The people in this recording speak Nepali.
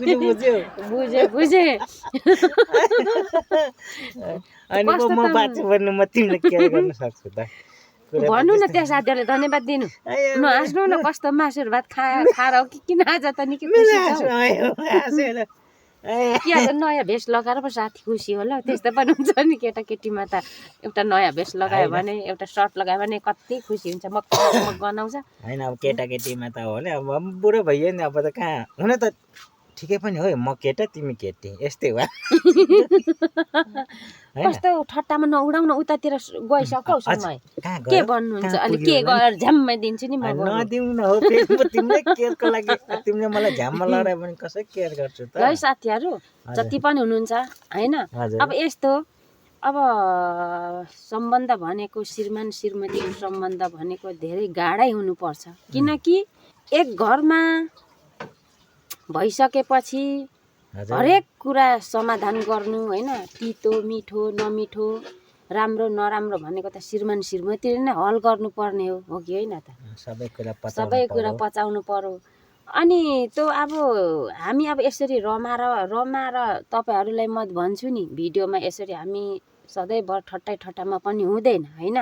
तिमीले बुझ्यौ बुझे अनि पो म बाँच्छु भने म तिमीलाई केयर गर्न सक्छु त भन्नु न त्यहाँ साथीहरूले धन्यवाद दिनु नहाँस्नु न कस्तो मासुहरू भात खाएर हो कि किन आज त निकै खुसी छौ के नयाँ भेस्ट लगाएर पो साथी खुसी होला त्यस्तो पनि हुन्छ नि केटाकेटीमा त एउटा नयाँ भेस्ट लगायो भने एउटा सर्ट लगायो भने कति खुसी हुन्छ मग गनाउँछ होइन अब केटाकेटीमा त हो नि अब बुढो भइयो नि अब त कहाँ हुन त ठिकै पनि हो म केटा तिमी केटी यस्तै हो कस्तो ठट्टामा नउडाउन उतातिर गइसक्यौ समय के भन्नुहुन्छ अलि के गरेर झ्याम्मै दिन्छु नि म नदिउँ न हो तिमीले केयरको लागि तिमीले मलाई झ्याममा लडायो भने कसरी केयर गर्छु त है साथीहरू जति पनि हुनुहुन्छ होइन अब यस्तो अब सम्बन्ध भनेको श्रीमान श्रीमतीको सम्बन्ध भनेको धेरै गाढै हुनुपर्छ किनकि एक घरमा भइसकेपछि हरेक कुरा समाधान गर्नु होइन तितो मिठो नमिठो राम्रो नराम्रो भनेको त श्रीमान श्रीमतीले नै हल गर्नुपर्ने हो कि होइन त सबै कुरा पचाउनु पर्यो अनि त्यो अब हामी अब यसरी रमाएर तपाईँहरूलाई म भन्छु नि भिडियोमा यसरी हामी सधैँभर ठट्टामा पनि हुँदैन होइन